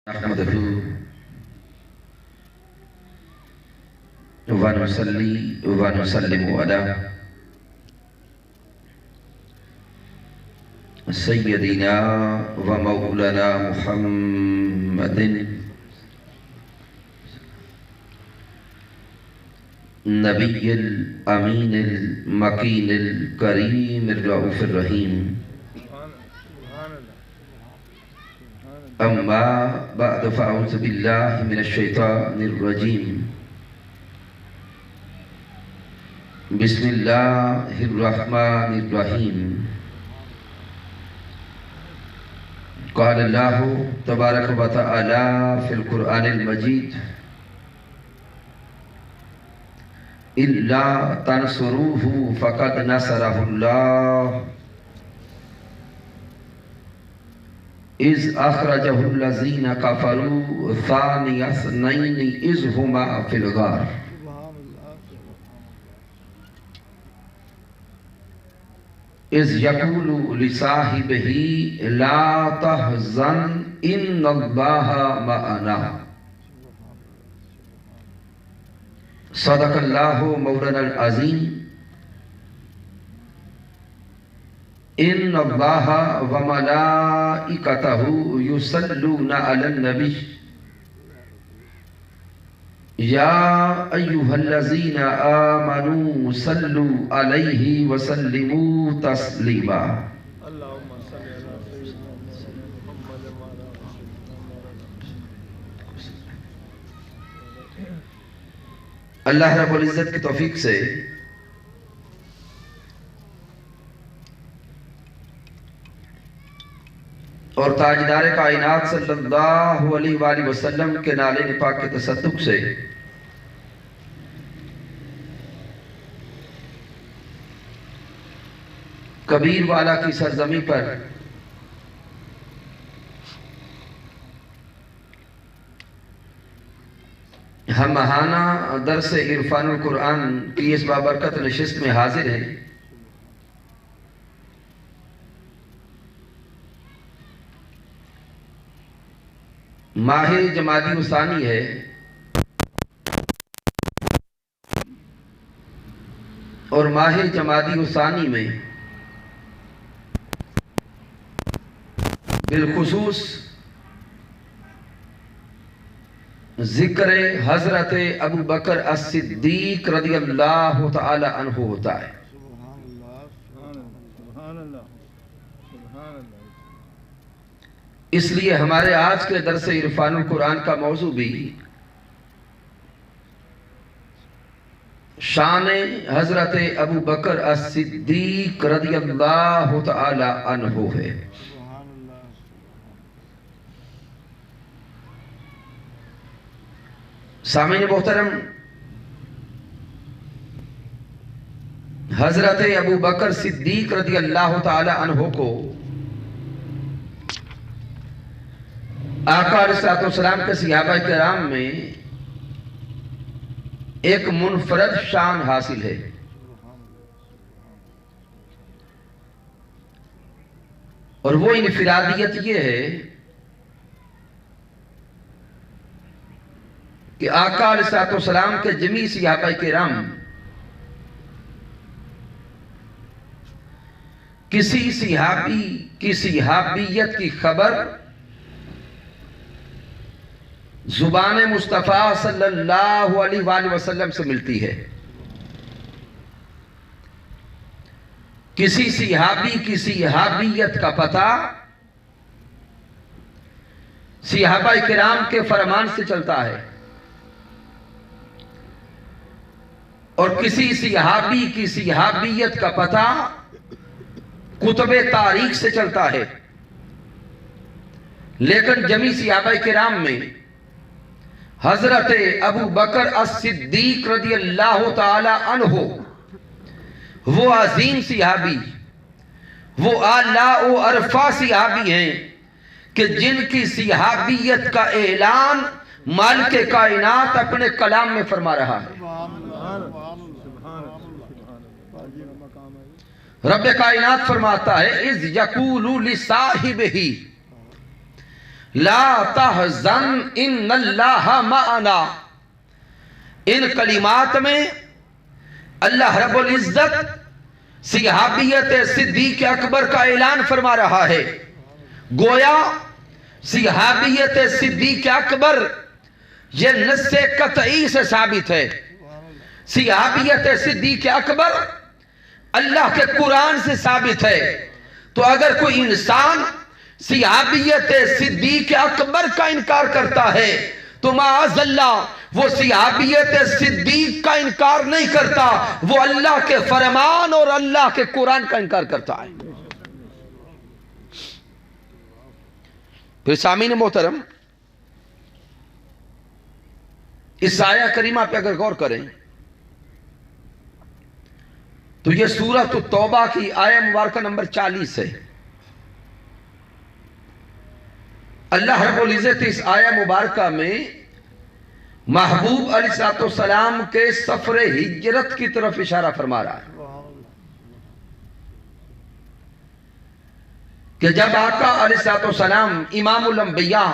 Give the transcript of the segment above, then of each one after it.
نحمده ونصلي ونسلم على سيدنا ومولانا محمد نبي الأمين المكين الكريم الرؤوف الرحيم. أما بعد فأعوذ بالله من الشيطان الرجيم. بسم الله الرحمن الرحيم. قال الله تبارك وتعالى في القرآن المجيد: إلا تنصروه فقد نصره الله إذ أخرجه الذين كفروا ثاني اثنين إذ هما في الغار إذ يقول لصاحبه لا تحزن إن الله معنا. صدق الله مولانا العظيم. إن الله وملائكته يصلون على النبي يا أيها الذين آمنوا صلوا عليه وسلموا تسليما. اللهم صل على سيدنا محمد وعلى آل سيدنا. اللہ رب العزت کی توفیق سے اور تاجدار کائنات صلی اللہ علیہ وآلہ وسلم کے نالے پاک کے تصدق سے کبیر والا کی سرزمین پر ہم ماہانہ درس عرفان القرآن کی اس بابرکت نشست میں حاضر ہیں. ماہ جمادی الثانی ہے اور ماہ جمادی الثانی میں بالخصوص ذکر حضرت ابو بکر الصدیق رضی اللہ تعالی عنہ ہوتا ہے. اس لیے ہمارے آج کے درس عرفان القرآن کا موضوع بھی شان حضرت ابو بکر الصدیق رضی اللہ تعالی عنہ ہے. سامعین محترم، حضرت ابو بکر صدیق رضی اللہ تعالی عنہ کو آقا علیہ السلام کے صحابہ کرام میں ایک منفرد شان حاصل ہے. اور وہ انفرادیت یہ ہے کہ آقا علیہ السلام کے جمیع صحابہ کرام کسی صحابی کی صحابیت کی خبر زبان مصطفیٰ صلی اللہ علیہ وآلہ وسلم سے ملتی ہے. کسی صحابی کی صحابیت کا پتہ صحابہ کرام کے فرمان سے چلتا ہے اور کسی صحابی کی صحابیت کا پتہ کتب تاریخ سے چلتا ہے. لیکن جمیع صحابہ کرام میں حضرت ابو بکر الصدیق رضی اللہ تعالی عنہ وہ عظیم صحابی، وہ اعلیٰ و عرفہ صحابی ہیں کہ جن کی صحابیت کا اعلان مالک کائنات اپنے کلام میں فرما رہا ہے. رب کائنات فرماتا ہے اذ یقول لصاحبہ لا تحزن ان اللہ معنا، ان کلمات میں اللہ رب العزت صحابیت صدیق اکبر کا اعلان فرما رہا ہے۔ گویا صحابیت صدیق اکبر یہ نص قطعی سے ثابت ہے۔ صحابیت صدیق اکبر اللہ کے قرآن سے ثابت ہے۔ تو اگر کوئی انسان صحابیت صدیق اکبر کا انکار کرتا ہے تو معاذ اللہ وہ صحابیت صدیق کا انکار نہیں کرتا، وہ اللہ کے فرمان اور اللہ کے قرآن کا انکار کرتا ہے۔ پھر سامعین محترم، اس آیہ کریمہ پہ اگر غور کریں تو یہ سورۃ التوبہ کی آیہ مبارکہ نمبر 40 ہے۔ اللہ رب العزت اس آیہ مبارکہ میں محبوب علیہ السلام کے سفر ہجرت کی طرف اشارہ فرما رہا ہے کہ جب آقا علیہ السلام امام الانبیاء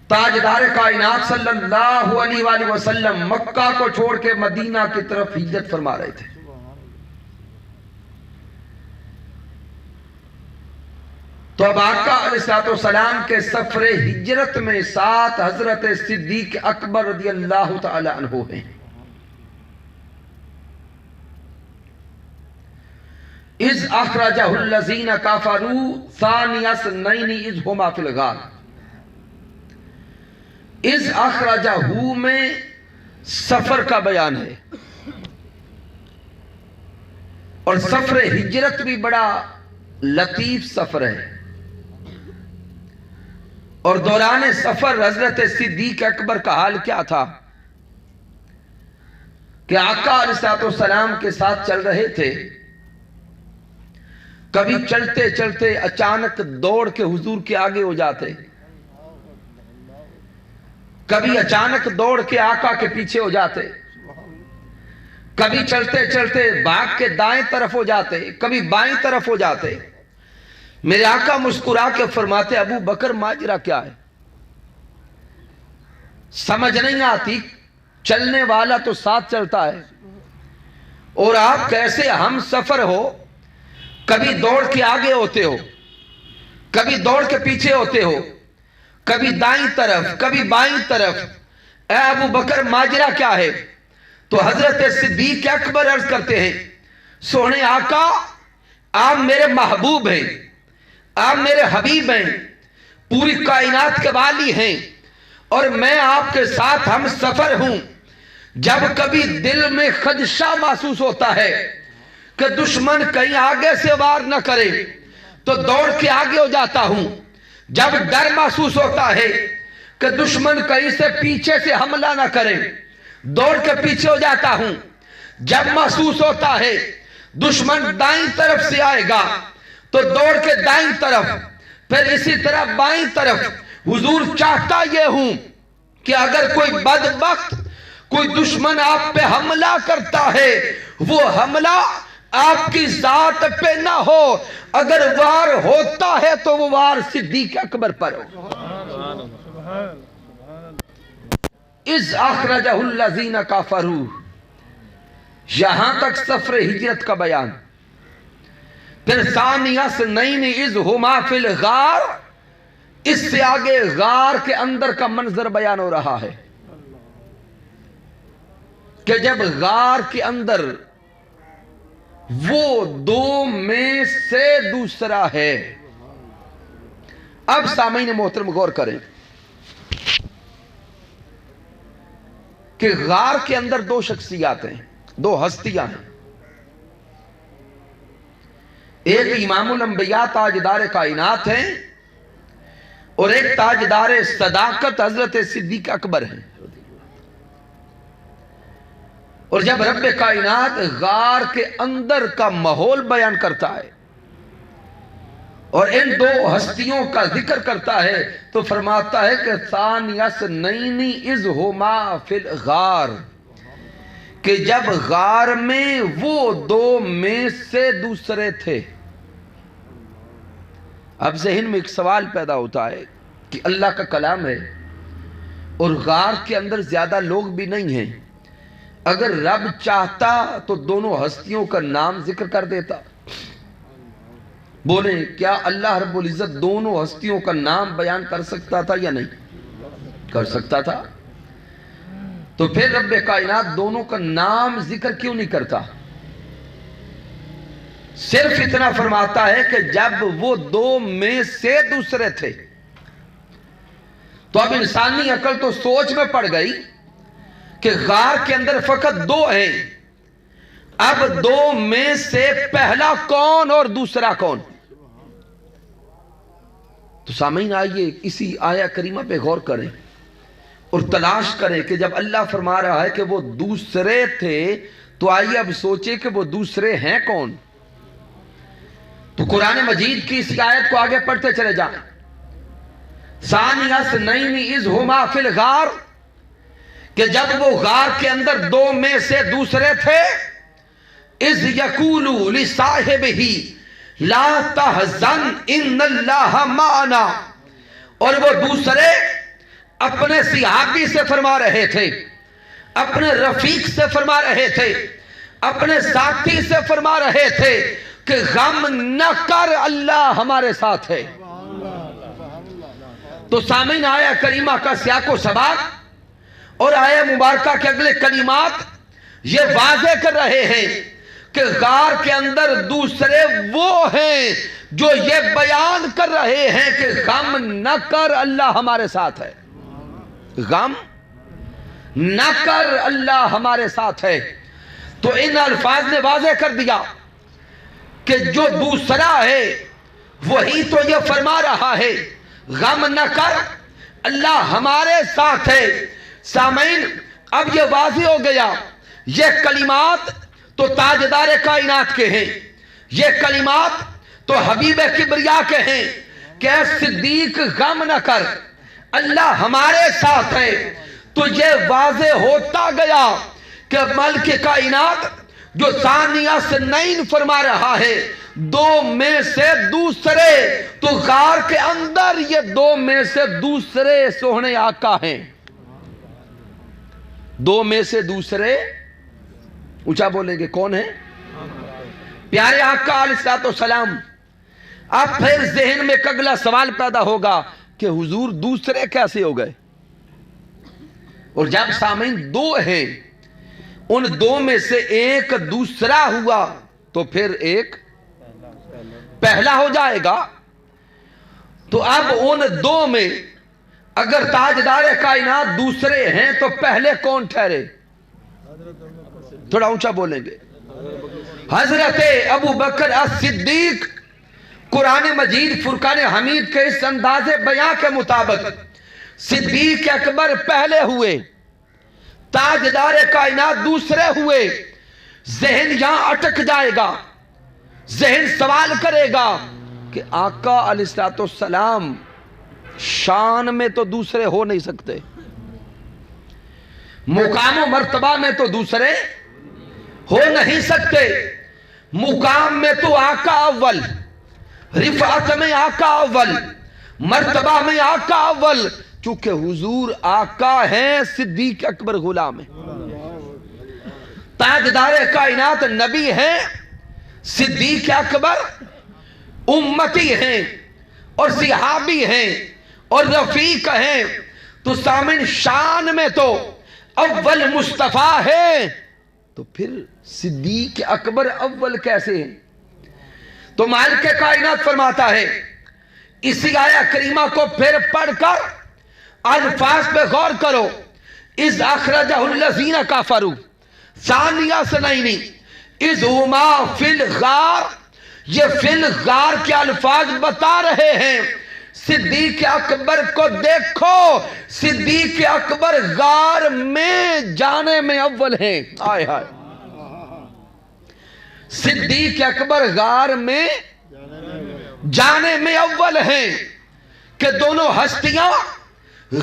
تاجدار کائنات صلی اللہ علیہ وآلہ وسلم مکہ کو چھوڑ کے مدینہ کی طرف ہجرت فرما رہے تھے، تو اب آقا علیہ السلام کے سفر ہجرت میں ساتھ حضرت صدیق اکبر رضی اللہ تعالی عنہ ہیں۔ اذ اخرجہ الذین کفروا ثانی اثنین اذ ہما فی الغار، اذ اخرجہ میں سفر کا بیان ہے، اور سفر ہجرت بھی بڑا لطیف سفر ہے، اور دوران سفر حضرت صدیق اکبر کا حال کیا تھا کہ آقا علیہ السلام کے ساتھ چل رہے تھے، کبھی چلتے چلتے اچانک دوڑ کے حضور کے آگے ہو جاتے، کبھی اچانک دوڑ کے آقا کے پیچھے ہو جاتے، کبھی چلتے چلتے بھاگ کے دائیں طرف ہو جاتے، کبھی بائیں طرف ہو جاتے۔ میرے آقا مسکرا کے فرماتے ابو بکر ماجرا کیا ہے؟ سمجھ نہیں آتی، چلنے والا تو ساتھ چلتا ہے اور آپ کیسے ہم سفر ہو، کبھی دوڑ کے آگے ہوتے ہو، کبھی دوڑ کے پیچھے ہوتے ہو، کبھی دائیں طرف کبھی بائیں طرف، اے ابو بکر ماجرا کیا ہے؟ تو حضرت صدیق اکبر عرض کرتے ہیں سونے آقا آپ میرے محبوب ہیں، آپ میرے حبیب ہیں، پوری کائنات کے والی ہیں، اور میں آپ کے ساتھ ہم سفر ہوں۔ جب کبھی دل میں خدشہ محسوس ہوتا ہے کہ دشمن کہیں آگے سے وار نہ کرے تو دوڑ کے آگے ہو جاتا ہوں، جب ڈر محسوس ہوتا ہے کہ دشمن کہیں سے پیچھے سے حملہ نہ کرے دوڑ کے پیچھے ہو جاتا ہوں، جب محسوس ہوتا ہے دشمن دائیں طرف سے آئے گا تو دوڑ کے دائیں طرف، پھر اسی طرح بائیں طرف۔ حضور چاہتا یہ ہوں کہ اگر کوئی بدبخت کوئی دشمن آپ پہ حملہ کرتا ہے وہ حملہ آپ کی ذات پہ نہ ہو، اگر وار ہوتا ہے تو وہ وار صدیق اکبر پر ہو۔ اذ اخرجہ الذین کفروا، یہاں تک سفر ہجرت کا بیان۔ پھر ثانی اثنین اذ ہما فی الغار، اس سے آگے غار کے اندر کا منظر بیان ہو رہا ہے کہ جب غار کے اندر وہ دو میں سے دوسرا ہے۔ اب سامعین محترم غور کریں کہ غار کے اندر دو شخصیات ہیں، دو ہستیاں ہیں، ایک امام الانبیاء تاجدار کائنات ہیں اور ایک تاجدار صداقت حضرت صدیق اکبر ہیں۔ اور جب رب کائنات غار کے اندر کا ماحول بیان کرتا ہے اور ان دو ہستیوں کا ذکر کرتا ہے تو فرماتا ہے کہ ثانی اثنین اذ ہما فی الغار، کہ جب غار میں وہ دو میں سے دوسرے تھے۔ اب ذہن میں ایک سوال پیدا ہوتا ہے کہ اللہ کا کلام ہے اور غار کے اندر زیادہ لوگ بھی نہیں ہیں، اگر رب چاہتا تو دونوں ہستیوں کا نام ذکر کر دیتا۔ بولیں کیا اللہ رب العزت دونوں ہستیوں کا نام بیان کر سکتا تھا یا نہیں کر سکتا تھا؟ تو پھر رب کائنات دونوں کا نام ذکر کیوں نہیں کرتا؟ صرف اتنا فرماتا ہے کہ جب وہ دو میں سے دوسرے تھے۔ تو اب انسانی عقل تو سوچ میں پڑ گئی کہ غار کے اندر فقط دو ہیں، اب دو میں سے پہلا کون اور دوسرا کون؟ تو سامعین آئیے اسی آیہ کریمہ پہ غور کریں اور تلاش کریں کہ جب اللہ فرما رہا ہے کہ وہ دوسرے تھے تو آئیے اب سوچیں کہ وہ دوسرے ہیں کون؟ تو قرآن مجید کی اس آیت کو آگے پڑھتے چلے جائیں۔ ثانی اثنین اذ ہما فی الغار، کہ جب وہ غار کے اندر دو میں سے دوسرے تھے، اذ یقول لصاحبہ لا تحزن ان اللہ معنا، اور وہ دوسرے اپنے صحابی سے فرما رہے تھے، اپنے رفیق سے فرما رہے تھے، اپنے ساتھی سے فرما رہے تھے کہ غم نہ کر اللہ ہمارے ساتھ ہے۔ تو سامعین آیہ کریمہ کا سیاق و سباق اور آیہ مبارکہ کے اگلے کلمات یہ واضح کر رہے ہیں کہ غار کے اندر دوسرے وہ ہیں جو یہ بیان کر رہے ہیں کہ غم نہ کر اللہ ہمارے ساتھ ہے، غم نہ کر اللہ ہمارے ساتھ ہے۔ تو ان الفاظ نے واضح کر دیا کہ جو دوسرا ہے وہی تو یہ فرما رہا ہے غم نہ کر اللہ ہمارے ساتھ ہے۔ سامعین اب یہ واضح ہو گیا، یہ کلمات تو تاجدار کائنات کے ہیں، یہ کلمات تو حبیب کبریا کے ہیں کہ اے صدیق غم نہ کر اللہ ہمارے ساتھ ہے۔ تو یہ واضح ہوتا گیا کہ ملک کائنات جو ثانی اثنین فرما رہا ہے دو میں سے دوسرے، تو غار کے اندر یہ دو میں سے دوسرے سوہنے آقا ہیں۔ دو میں سے دوسرے اونچا بولیں گے کون ہیں؟ پیارے آقا علیہ السلام۔ اب پھر ذہن میں ایک اگلا سوال پیدا ہوگا کہ حضور دوسرے کیسے ہو گئے؟ اور جب سامعین دو ہیں، ان دو میں سے ایک دوسرا ہوا تو پھر ایک پہلا ہو جائے گا۔ تو اب ان دو میں اگر تاجدار کائنات دوسرے ہیں تو پہلے کون ٹھہرے؟ تھوڑا اونچا بولیں گے۔ حضرت ابو بکر الصدیق۔ قرآن مجید فرقان حمید کے اس انداز بیان کے مطابق صدیق اکبر پہلے ہوئے، تاجدار کائنات دوسرے ہوئے۔ ذہن یہاں اٹک جائے گا، ذہن سوال کرے گا کہ آقا علیہ السلام شان میں تو دوسرے ہو نہیں سکتے، مقام و مرتبہ میں تو دوسرے ہو نہیں سکتے۔ مقام میں تو آقا اول، رفعت میں آقا اول، مرتبہ میں آقا اول، چونکہ حضور آقا ہیں، صدیق اکبر غلام ہیں۔ تاجدار کائنات نبی ہیں، صدیق اکبر امتی ہیں اور صحابی ہیں اور رفیق ہیں۔ تو سامن شان میں تو اول مصطفیٰ ہے، تو پھر صدیق اکبر اول کیسے ہیں؟ تو مالک کائنات فرماتا ہے، اسی آیہ کریمہ کو پھر پڑھ کر الفاظ پہ غور کرو۔ اذ اخرجہ الذین کفروا ثانی اثنین اذ ہما فی الغار، یہ فی الغار کے الفاظ بتا رہے ہیں صدیق اکبر کو دیکھو، صدیق اکبر غار میں جانے میں اول ہیں۔ آئے ہائے، صدیق اکبر غار میں جانے میں اول ہیں کہ دونوں ہستیاں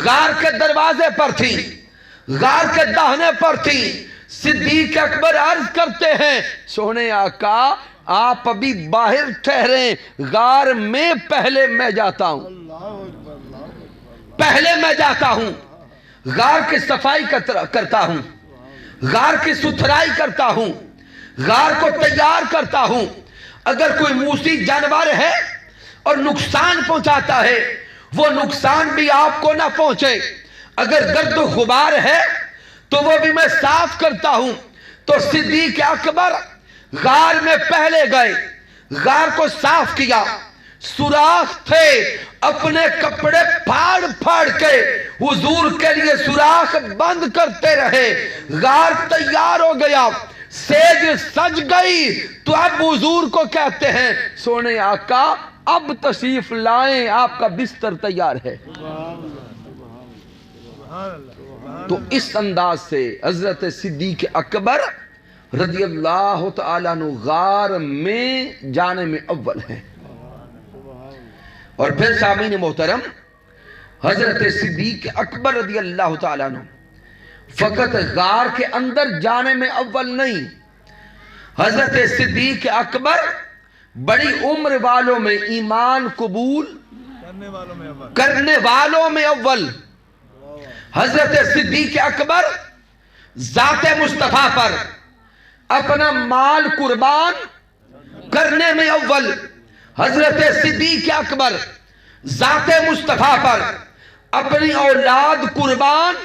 غار کے دروازے پر تھیں، غار کے دہنے پر تھیں۔ صدیق اکبر عرض کرتے ہیں، سونے آقا آپ ابھی باہر ٹھہریں، غار میں پہلے میں جاتا ہوں، اللہ اکبر اللہ اکبر پہلے میں جاتا ہوں، غار کی صفائی کرتا ہوں، غار کی ستھرائی کرتا ہوں، غار کو تیار کرتا ہوں۔ اگر کوئی موسی جانور ہے اور نقصان پہنچاتا ہے، وہ نقصان بھی آپ کو نہ پہنچے۔ اگر گرد و غبار ہے تو وہ بھی میں صاف کرتا ہوں۔ تو صدیق اکبر غار میں پہلے گئے، غار کو صاف کیا، سوراخ تھے، اپنے کپڑے پھاڑ پھاڑ کے حضور کے لیے سوراخ بند کرتے رہے۔ غار تیار ہو گیا، سیج سج گئی، تو اب حضور کو کہتے ہیں سونے آقا اب تشریف لائیں، آپ کا بستر تیار ہے۔ تو اس انداز سے حضرت صدیق اکبر رضی اللہ تعالیٰ عنہ غار میں جانے میں اول ہیں۔ اور پھر سامعین محترم، حضرت صدیق اکبر رضی اللہ تعالیٰ عنہ فقط غار کے اندر جانے میں اول نہیں، حضرت صدیق اکبر بڑی عمر والوں میں ایمان قبول کرنے والوں میں اول۔ حضرت صدیق اکبر ذات مصطفیٰ پر اپنا مال قربان کرنے میں اول۔ حضرت صدیق اکبر ذات مصطفیٰ پر اپنی اولاد قربان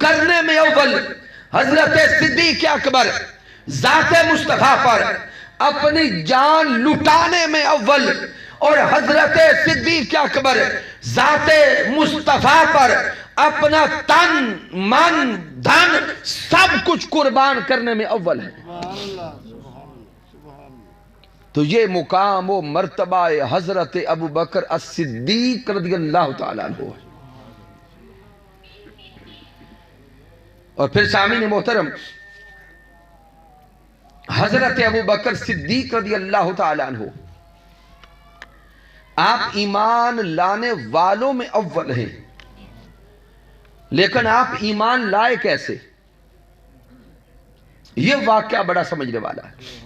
کرنے میں اول۔ حضرت صدیق اکبر ذات مصطفیٰ پر اپنی جان لٹانے میں اول۔ اور حضرت صدیق اکبر ذات مصطفیٰ پر اپنا تن من دھن سب کچھ قربان کرنے میں اول ہے۔ تو یہ مقام و مرتبہ حضرت ابو بکر الصدیق رضی اللہ تعالیٰ عنہ ہے۔ اور پھر سامعین محترم، حضرت ابو بکر صدیق رضی اللہ تعالیٰ عنہ آپ ایمان لانے والوں میں اول ہیں، لیکن آپ ایمان لائے کیسے؟ یہ واقعہ بڑا سمجھنے والا ہے۔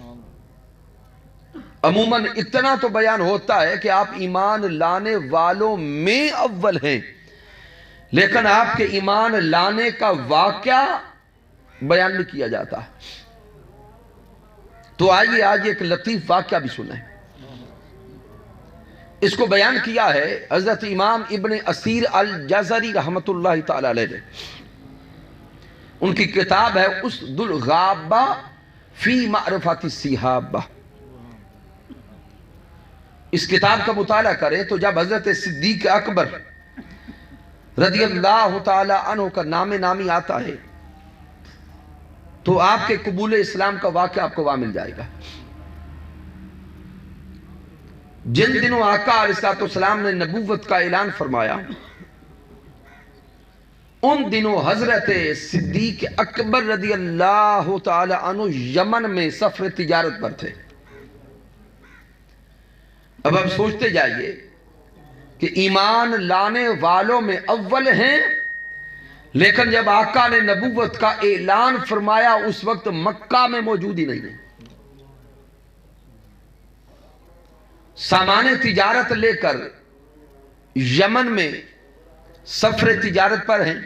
عموماً اتنا تو بیان ہوتا ہے کہ آپ ایمان لانے والوں میں اول ہیں، لیکن آپ کے ایمان لانے کا واقعہ بیان نہیں کیا جاتا۔ تو آئیے آج ایک لطیف واقعہ بھی سنیں۔ اس کو بیان کیا ہے حضرت امام ابن اسیر الجزری رحمت اللہ تعالی علیہ نے۔ ان کی کتاب ہے اسد الغابہ فی معرفت الصحابہ۔ اس کتاب کا مطالعہ کریں تو جب حضرت صدیق اکبر رضی اللہ تعالی عنہ کا نام نامی آتا ہے تو آپ کے قبول اسلام کا واقعہ آپ کو وہاں مل جائے گا۔ جن دنوں آقا علیہ السلام نے نبوت کا اعلان فرمایا، ان دنوں حضرت صدیق اکبر رضی اللہ تعالی عنہ یمن میں سفر تجارت پر تھے۔ اب آپ سوچتے جائیے کہ ایمان لانے والوں میں اول ہیں، لیکن جب آقا نے نبوت کا اعلان فرمایا اس وقت مکہ میں موجود ہی نہیں ہے۔ سامان تجارت لے کر یمن میں سفر تجارت پر ہیں۔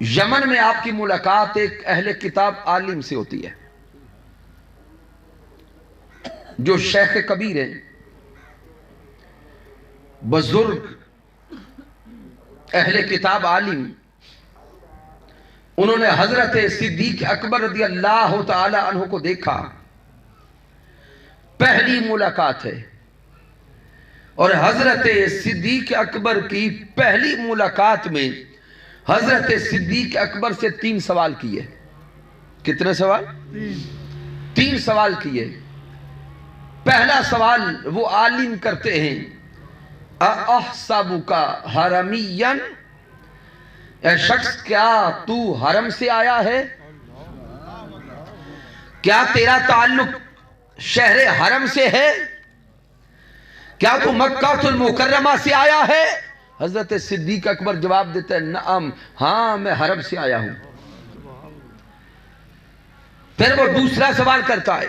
یمن میں آپ کی ملاقات ایک اہل کتاب عالم سے ہوتی ہے جو شیخ کبیر ہیں، بزرگ اہل کتاب عالم۔ انہوں نے حضرت صدیق اکبر رضی اللہ تعالی عنہ کو دیکھا، پہلی ملاقات ہے، اور حضرت صدیق اکبر کی پہلی ملاقات میں حضرت صدیق اکبر سے 3 سوال کیے۔ کتنے سوال؟ 3 سوال کیے۔ پہلا سوال وہ عالم کرتے ہیں، اَأَحْسَبُكَ حَرَمِيًّا، اے شخص کیا تو حرم سے آیا ہے؟ کیا تیرا تعلق شہر حرم سے ہے؟ کیا تو مکہ المکرمہ سے آیا ہے؟ حضرت صدیق اکبر جواب دیتے ہیں نعم، ہاں میں حرم سے آیا ہوں۔ پھر وہ دوسرا سوال کرتا ہے،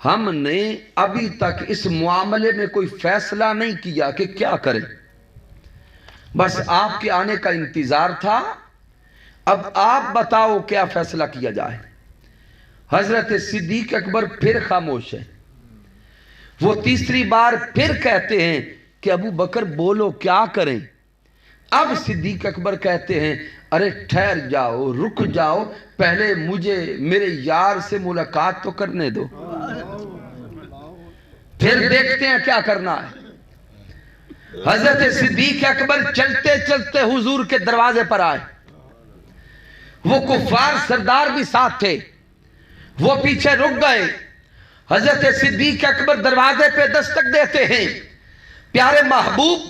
ہم نے ابھی تک اس معاملے میں کوئی فیصلہ نہیں کیا کہ کیا کریں، بس آپ کے آنے کا انتظار تھا، اب آپ بتاؤ کیا فیصلہ کیا جائے۔ حضرت صدیق اکبر پھر خاموش ہیں، وہ تیسری بار پھر کہتے ہیں کہ ابو بکر بولو کیا کریں۔ اب صدیق اکبر کہتے ہیں ارے ٹھہر جاؤ، رک جاؤ، پہلے مجھے میرے یار سے ملاقات تو کرنے دو، پھر دیکھتے ہیں کیا کرنا ہے۔ حضرت صدیق اکبر چلتے چلتے حضور کے دروازے پر آئے، وہ کفار سردار بھی ساتھ تھے، وہ پیچھے رک گئے۔ حضرت صدیق اکبر دروازے پہ دستک دیتے ہیں، پیارے محبوب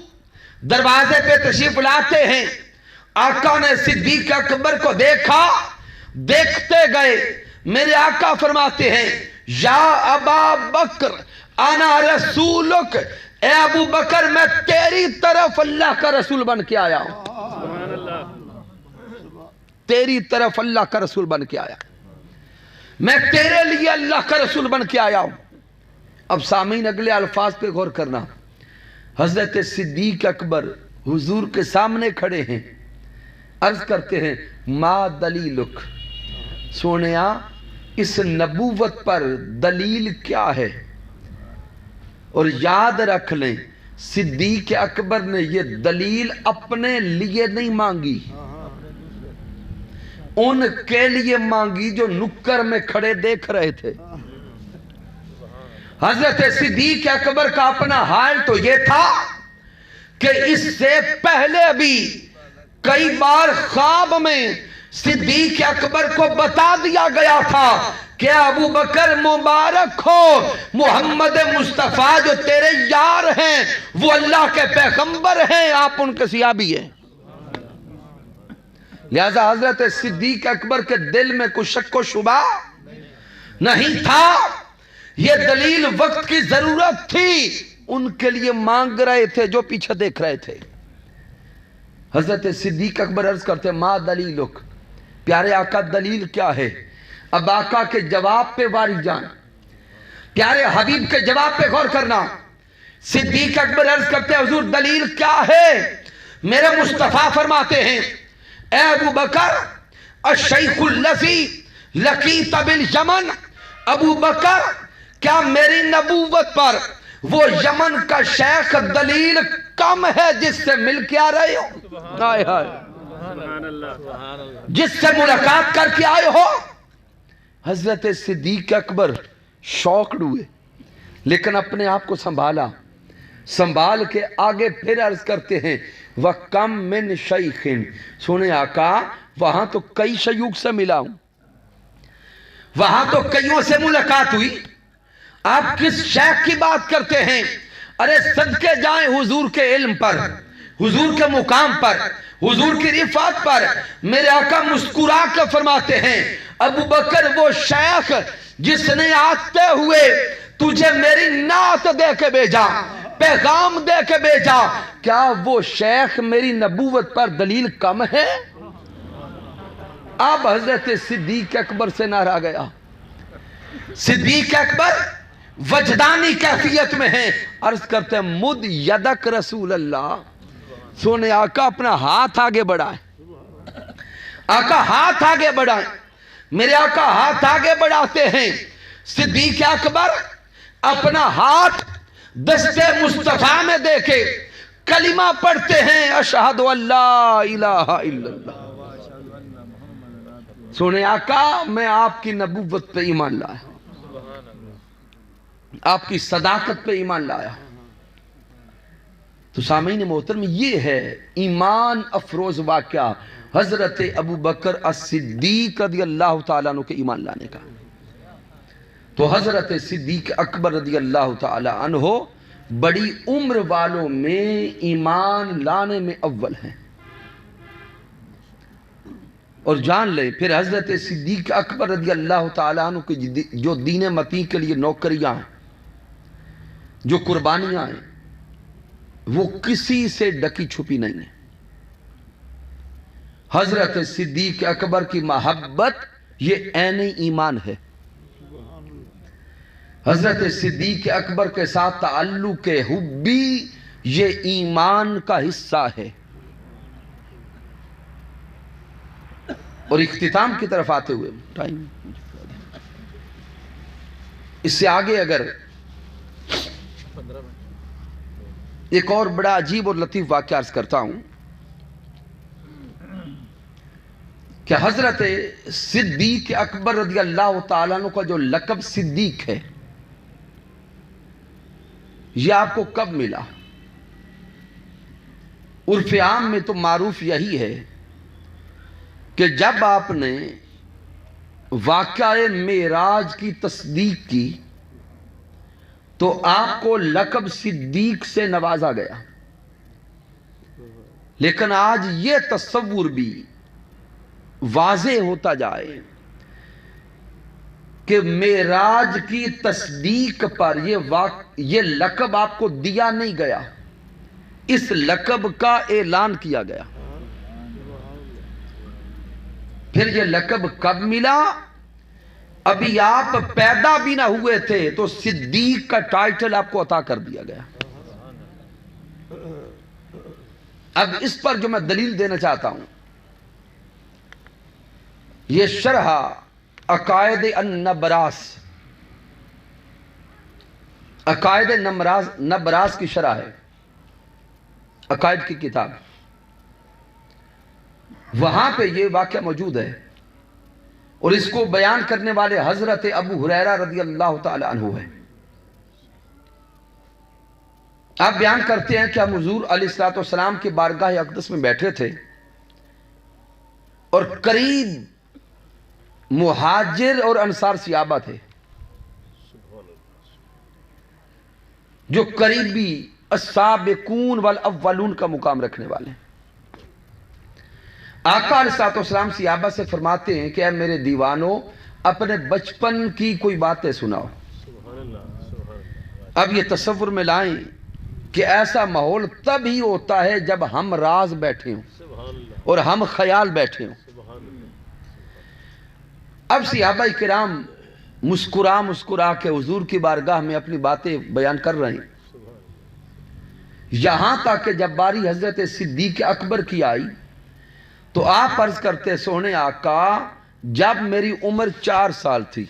دروازے پہ تشریف لاتے ہیں۔ آقا نے صدیق اکبر کو دیکھا، دیکھتے گئے، میرے آقا فرماتے ہیں یا ابا بکر انا رسولک، اے ابو بکر میں تیری طرف اللہ کا رسول بن کے آیا ہوں، تیری طرف اللہ کا رسول بن کے آیا، میں تیرے لیے اللہ کا رسول بن کے آیا ہوں۔ اب سامعین اگلے الفاظ پہ غور کرنا۔ حضرت صدیق اکبر حضور کے سامنے کھڑے ہیں، عرض کرتے ہیں ما دلیلک، سونیا اس نبوت پر دلیل کیا ہے؟ اور یاد رکھ لیں صدیق اکبر نے یہ دلیل اپنے لیے نہیں مانگی، ان کے لیے مانگی جو نکر میں کھڑے دیکھ رہے تھے۔ حضرت صدیق اکبر کا اپنا حال تو یہ تھا کہ اس سے پہلے بھی کئی بار خواب میں صدیق اکبر کو بتا دیا گیا تھا کہ ابو بکر مبارک ہو، محمد مصطفیٰ جو تیرے یار ہیں وہ اللہ کے پیغمبر ہیں، آپ ان کے صحابی ہیں۔ لہذا حضرت صدیق اکبر کے دل میں کوئی شک و شبہ نہیں تھا، یہ دلیل وقت کی ضرورت تھی، ان کے لیے مانگ رہے تھے جو پیچھے دیکھ رہے تھے۔ حضرت صدیق اکبر عرض کرتے ما دلیلک، پیارے آقا دلیل کیا ہے؟ اب آقا کے جواب پہ واری جان، پیارے حبیب کے جواب پہ غور کرنا۔ صدیق اکبر عرض کرتے حضور دلیل کیا ہے؟ میرے مصطفیٰ فرماتے ہیں اے ابو بکر الشیخ الذی لقیت بالیمن، ابو بکر کیا میری نبوت پر وہ یمن کا شیخ دلیل کم ہے جس سے مل کے آ رہے ہو، آئے جس سے ملاقات کر کے آئے ہو؟ حضرت صدیق اکبر شوقڈ ہوئے، لیکن اپنے آپ کو سنبھال کے آگے پھر عرض کرتے ہیں وَكَمْ مِنْ شَيْخٍ، سنیں آقا وہاں تو کئی شیوخ سے ملا ہوں، وہاں تو کئیوں سے ملاقات ہوئی، آپ کس شیخ کی بات کرتے ہیں؟ ارے صدقے جائیں حضور کے علم پر، حضور کے مقام پر، حضور کی رفعت پر۔ میرے آقا مسکرا کر فرماتے ہیں ابو بکر وہ شیخ جس نے آتے ہوئے تجھے میری نعت دے کے بھیجا، پیغام دے کے بھیجا، کیا وہ شیخ میری نبوت پر دلیل کم ہے؟ اب حضرت صدیق اکبر سے نعرہ گیا۔ صدیق اکبر وجدانی کیفیت میں ہیں، عرض کرتے ہیں مد یدک رسول اللہ، سونے آقا اپنا ہاتھ آگے بڑھائیں، آقا ہاتھ آگے بڑھائیں۔ میرے آقا ہاتھ آگے بڑھاتے ہیں، صدیق اکبر اپنا ہاتھ دست مصطفیٰ میں دے کے کلمہ پڑھتے ہیں اشہد ان لا الہ الا اللہ۔ سونے آقا میں آپ کی نبوت پہ ایمان لایا، آپ کی صداقت پہ ایمان لایا۔ تو سامعین محترم یہ ہے ایمان افروز واقعہ حضرت ابو بکر الصدیق رضی اللہ تعالیٰ عنہ کے ایمان لانے کا۔ تو حضرت صدیق اکبر رضی اللہ تعالیٰ عنہ بڑی عمر والوں میں ایمان لانے میں اول ہیں۔ اور جان لیں پھر حضرت صدیق اکبر رضی اللہ تعالیٰ عنہ کی جو دین متین کے لیے نوکریاں ہیں، جو قربانیاں ہیں، وہ کسی سے ڈکی چھپی نہیں ہے۔ حضرت صدیق اکبر کی محبت یہ عین ایمان ہے۔ حضرت صدیق اکبر کے ساتھ تعلق حبی یہ ایمان کا حصہ ہے۔ اور اختتام کی طرف آتے ہوئے ٹائم اس سے آگے اگر ایک اور بڑا عجیب اور لطیف واقعہ عرض کرتا ہوں کہ حضرت صدیق اکبر رضی اللہ تعالیٰ عنہ کا جو لقب صدیق ہے یہ آپ کو کب ملا؟ عرف عام میں تو معروف یہی ہے کہ جب آپ نے واقعہ معراج کی تصدیق کی تو آپ کو لقب صدیق سے نوازا گیا، لیکن آج یہ تصور بھی واضح ہوتا جائے کہ معراج کی تصدیق پر یہ لقب آپ کو دیا نہیں گیا، اس لقب کا اعلان کیا گیا۔ پھر یہ لقب کب ملا؟ ابھی آپ پیدا بھی نہ ہوئے تھے تو صدیق کا ٹائٹل آپ کو عطا کر دیا گیا۔ اب اس پر جو میں دلیل دینا چاہتا ہوں، یہ شرح عقائد النبراس، عقائد نبراس کی شرح ہے، عقائد کی کتاب، وہاں پہ یہ واقعہ موجود ہے اور اس کو بیان کرنے والے حضرت ابو ہریرہ رضی اللہ تعالی عنہ ہے۔ آپ بیان کرتے ہیں کہ ہم حضور علیہ السلام کی بارگاہ اقدس میں بیٹھے تھے اور قریب مہاجر اور انصار صحابہ تھے جو قریبی السابقون والاولون کا مقام رکھنے والے ہیں۔ آقا علیہ السلام صحابہ سے فرماتے ہیں کہ اے میرے دیوانوں، اپنے بچپن کی کوئی باتیں سناؤ۔ اب یہ تصور میں لائیں کہ ایسا ماحول تب ہی ہوتا ہے جب ہم راز بیٹھے ہوں اور ہم خیال بیٹھے ہوں۔ اب صحابہ کرام مسکرا کے حضور کی بارگاہ میں اپنی باتیں بیان کر رہے ہیں، یہاں تک کہ جب باری حضرت صدیق اکبر کی آئی تو آپ عرض کرتے، سونے آقا جب میری عمر 4 سال تھی،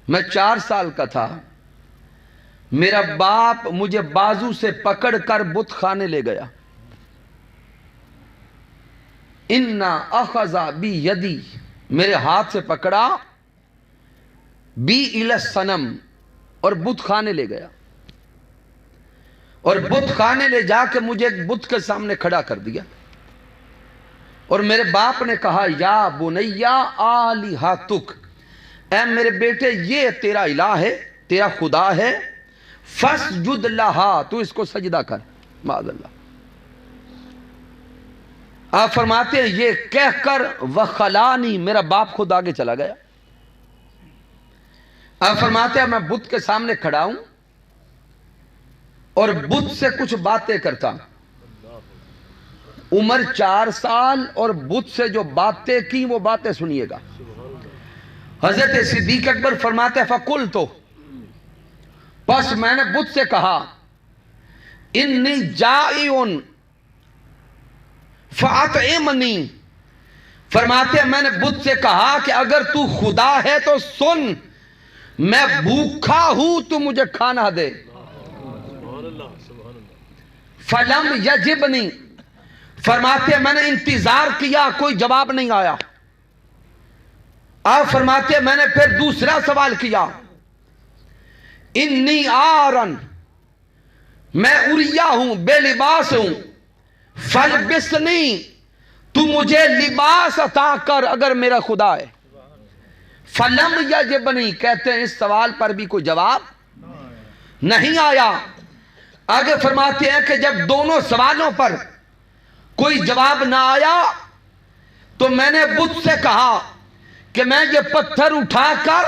میں 4 سال کا تھا، میرا باپ مجھے بازو سے پکڑ کر بت خانے لے گیا۔ اِنَّا أَخَذَ بِيَدِي، میرے ہاتھ سے پکڑا، بی إِلَى الصَّنَمِ، اور بت خانے لے گیا، اور بت خانے لے جا کے مجھے ایک بت کے سامنے کھڑا کر دیا، اور میرے باپ نے کہا یا بنیا آلہتک، اے میرے بیٹے یہ تیرا الہ ہے، تیرا خدا ہے، فاسجد لہا، تو اس کو سجدہ کر، معاذ اللہ۔ آپ فرماتے ہیں یہ کہہ کر وخلانی، میرا باپ خود آگے چلا گیا۔ آپ فرماتے ہیں میں بت کے سامنے کھڑا ہوں اور بت سے کچھ باتیں کرتا ہوں، عمر 4 سال اور بت سے جو باتیں کی وہ باتیں سنیے گا۔ حضرت صدیق اکبر فرماتے ہیں فقلت، پس میں نے بت سے کہا انی جائع فاطعمنی، فرماتے ہیں میں نے بت سے کہا کہ اگر تو خدا ہے تو سن، میں بھوکا ہوں، تو مجھے کھانا دے۔ فلم یجبنی، فرماتے ہیں میں نے انتظار کیا، کوئی جواب نہیں آیا۔ آپ فرماتے ہیں میں نے پھر دوسرا سوال کیا، انی آرن، میں عریہ ہوں، بے لباس ہوں، فلبسنی، تو مجھے لباس عطا کر اگر میرا خدا ہے۔ فلم یجبنی، کہتے ہیں اس سوال پر بھی کوئی جواب نہیں آیا۔ آگے فرماتے ہیں کہ جب دونوں سوالوں پر کوئی جواب نہ آیا تو میں نے بت سے کہا کہ میں یہ پتھر اٹھا کر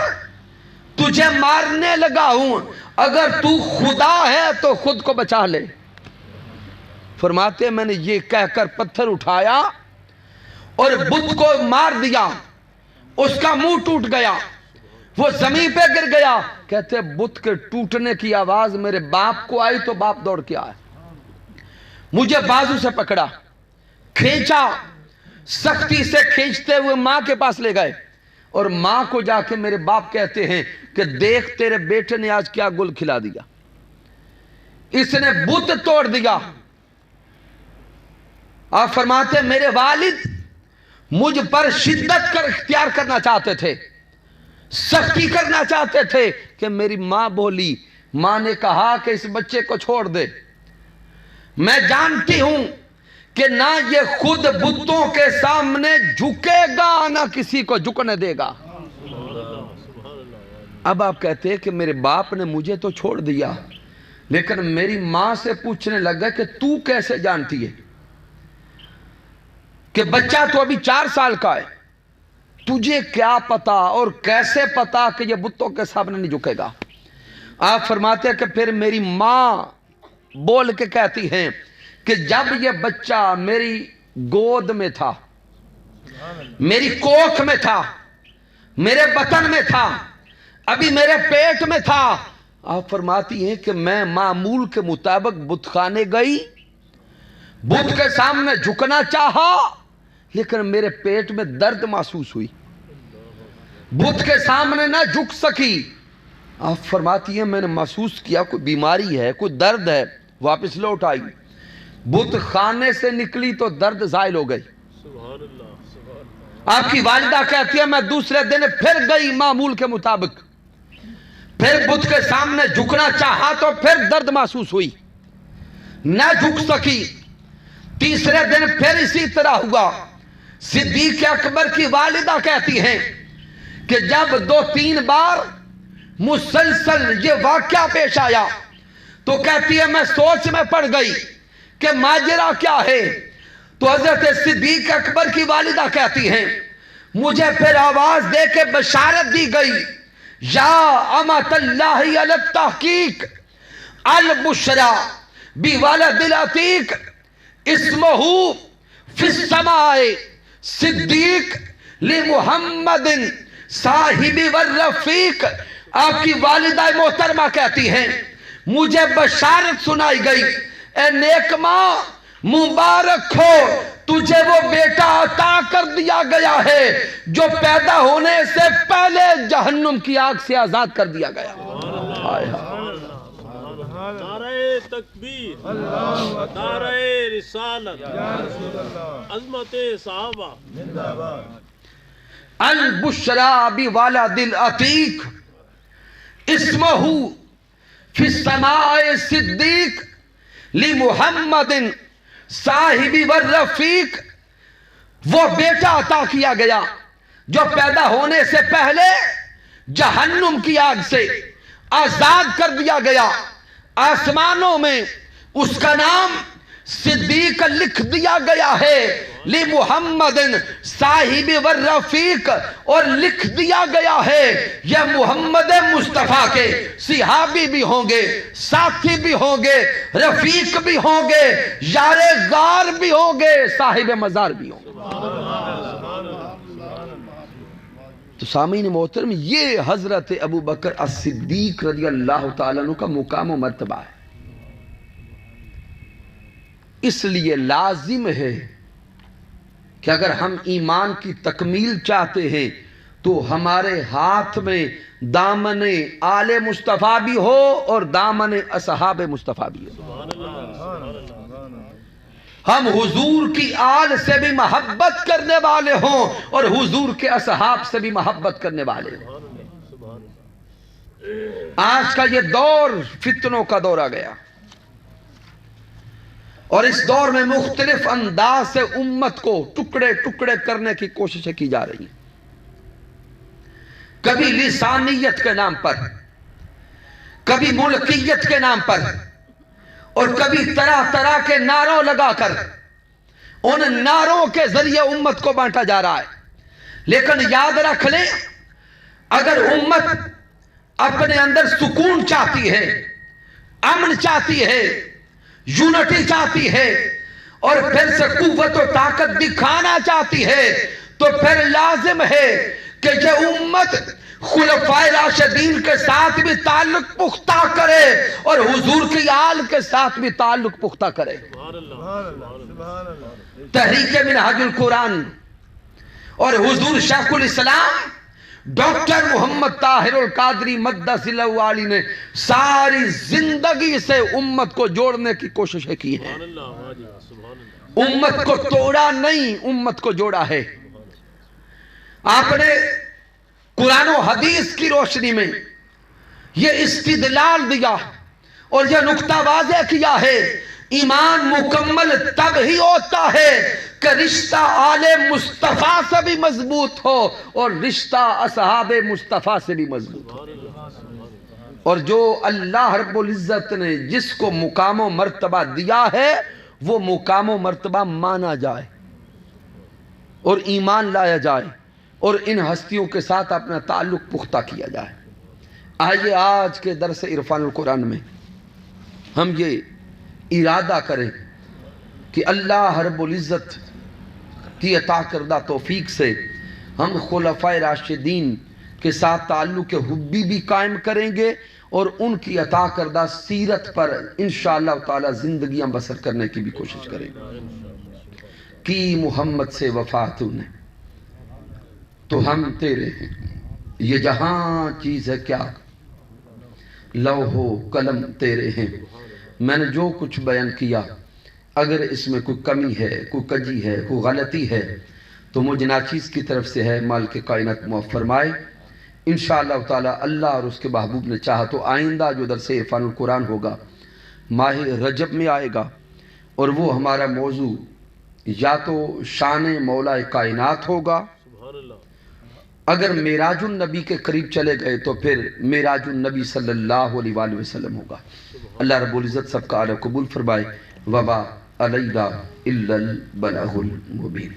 تجھے مارنے لگا ہوں، اگر تو خدا ہے تو خود کو بچا لے۔ فرماتے ہیں میں نے یہ کہہ کر پتھر اٹھایا اور بت کو مار دیا، اس کا منہ ٹوٹ گیا۔ وہ زمین پہ گر گیا. کہتے بت کے ٹوٹنے کی آواز میرے باپ کو آئی تو باپ دوڑ کے آیا, مجھے بازو سے پکڑا, کھینچا, سختی سے کھینچتے ہوئے ماں کے پاس لے گئے, اور ماں کو جا کے میرے باپ کہتے ہیں کہ دیکھ تیرے بیٹے نے آج کیا گل کھلا دیا, اس نے بت توڑ دیا. آپ فرماتے میرے والد مجھ پر شدت کر اختیار کرنا چاہتے تھے, سختی کرنا چاہتے تھے, کہ میری ماں بولی, ماں نے کہا کہ اس بچے کو چھوڑ دے, میں جانتی ہوں کہ نہ یہ خود بتوں کے سامنے جھکے گا نہ کسی کو جھکنے دے گا. اب آپ کہتے ہیں کہ میرے باپ نے مجھے تو چھوڑ دیا, لیکن میری ماں سے پوچھنے لگا کہ تو کیسے جانتی ہے کہ بچہ تو ابھی 4 سال کا ہے, تجھے کیا پتا اور کیسے پتا کہ یہ بتوں کے سامنے نہیں جھکے گا. آپ فرماتے ہیں کہ پھر میری ماں بول کے کہتی ہیں کہ جب یہ بچہ میری گود میں تھا, میری کوکھ میں تھا, میرے بطن میں تھا, ابھی میرے پیٹ میں تھا, آپ فرماتی ہیں کہ میں معمول کے مطابق بت خانے گئی, بت کے سامنے جھکنا چاہا, لیکن میرے پیٹ میں درد محسوس ہوئی, بت کے سامنے نہ جھک سکی. آپ فرماتی ہیں میں نے محسوس کیا کوئی بیماری ہے, کوئی درد ہے, واپس لوٹ آئی, بت خانے سے نکلی تو درد زائل ہو گئی. آپ کی والدہ کہتی ہے میں دوسرے دن پھر گئی معمول کے مطابق, پھر بت کے سامنے جھکنا چاہا تو پھر درد محسوس ہوئی, نہ جھک سکی. تیسرے دن پھر اسی طرح ہوا. صدیق اکبر کی والدہ کہتی ہیں کہ جب 2-3 بار مسلسل یہ واقعہ پیش آیا تو کہتی ہے میں سوچ میں پڑ گئی کہ ماجرا کیا ہے. تو حضرت صدیق اکبر کی والدہ کہتی ہیں مجھے پھر آواز دے کے بشارت دی گئی, یا امت اللہ علی التحقیق البشرا بولد العتیق اسمہ فی السماء صدیق لمحمد صاحب والرفیق. آپ کی والدہ محترمہ کہتی ہیں مجھے بشارت سنائی گئی, اے نیک ماں مبارک ہو, تجھے وہ بیٹا عطا کر دیا گیا ہے جو پیدا ہونے سے پہلے جہنم کی آگ سے آزاد کر دیا گیا. نعرہ تکبیر, نعرہ رسالت, عظمت صحابہ. البشرا بولد العتیق اسمہ فی السماء صدیق لمحمد صاحب والرفیق. وہ بیٹا عطا کیا گیا جو پیدا ہونے سے پہلے جہنم کی آگ سے آزاد کر دیا گیا. آسمانوں میں اس کا نام صدیق لکھ دیا گیا ہے لمحمد صاحب والرفیق, اور لکھ دیا گیا ہے یہ محمد مصطفیٰ کے صحابی بھی ہوں گے, ساتھی بھی ہوں گے, رفیق بھی ہوں گے, یار غار بھی ہوں گے, صاحب مزار بھی ہوں گے. تو سامعین محترم یہ حضرت ابو بکر الصدیق رضی اللہ تعالیٰ عنہ کا مقام و مرتبہ ہے. اس لیے لازم ہے کہ اگر ہم ایمان کی تکمیل چاہتے ہیں تو ہمارے ہاتھ میں دامن آل مصطفیٰ بھی ہو اور دامن اصحاب مصطفیٰ بھی ہو. ہم حضور کی آل سے بھی محبت کرنے والے ہوں اور حضور کے اصحاب سے بھی محبت کرنے والے ہوں. آج کا یہ دور فتنوں کا دور آ گیا, اور اس دور میں مختلف انداز سے امت کو ٹکڑے ٹکڑے کرنے کی کوششیں کی جا رہی ہیں. کبھی لسانیت کے نام پر, کبھی ملکیت کے نام پر, اور کبھی طرح طرح کے نعروں لگا کر ان نعروں کے ذریعے امت کو بانٹا جا رہا ہے. لیکن یاد رکھ لیں, اگر امت اپنے اندر سکون چاہتی ہے, امن چاہتی ہے, یونٹی چاہتی ہے, اور پھر سے قوت و طاقت دکھانا چاہتی ہے, تو پھر لازم ہے کہ یہ امت خلفائے راشدین کے ساتھ بھی تعلق پختہ کرے اور حضور کی آل کے ساتھ بھی تعلق پختہ کرے۔ تحریک منہاج القرآن اور حضور شیخ الاسلام ڈاکٹر محمد طاہر القادری مقدس اللہ علی نے ساری زندگی سے امت کو جوڑنے کی کوششیں کی ہیں۔ امت کو توڑا نہیں، امت کو جوڑا ہے۔ آپ نے قرآن و حدیث کی روشنی میں یہ استدلال دیا اور یہ نقطہ واضح کیا ہے، ایمان مکمل تب ہی ہوتا ہے کہ رشتہ آل مصطفیٰ سے بھی مضبوط ہو اور رشتہ اصحاب مصطفیٰ سے بھی مضبوط ہو۔ اور جو اللہ رب العزت نے جس کو مقام و مرتبہ دیا ہے وہ مقام و مرتبہ مانا جائے اور ایمان لایا جائے اور ان ہستیوں کے ساتھ اپنا تعلق پختہ کیا جائے۔ آئیے آج کے درس عرفان القرآن میں ہم یہ ارادہ کریں کہ اللہ رب العزت کی عطا کردہ توفیق سے ہم خلفائے راشدین کے ساتھ تعلق حبی بھی قائم کریں گے اور ان کی عطا کردہ سیرت پر انشاءاللہ تعالی زندگیاں بسر کرنے کی بھی کوشش کریں گے۔ کی محمد سے وفا تو نے تو ہم تیرے ہیں، یہ جہاں چیز ہے کیا لوح و قلم تیرے ہیں۔ میں نے جو کچھ بیان کیا اگر اس میں کوئی کمی ہے، کوئی کجی ہے، کوئی غلطی ہے تو مجھ ناچیز کی طرف سے ہے، مالک کائنات معاف فرمائے۔ انشاءاللہ تعالی اللہ اور اس کے محبوب نے چاہا تو آئندہ جو درس عرفان القرآن ہوگا ماہ رجب میں آئے گا اور وہ ہمارا موضوع یا تو شان مولا کائنات ہوگا، اگر معراج النبی کے قریب چلے گئے تو پھر معراج النبی صلی اللہ علیہ وآلہ وسلم ہوگا۔ اللہ رب العزت سب کا عالی قبول فرمائے۔ وما علینا الا البلاغ المبین۔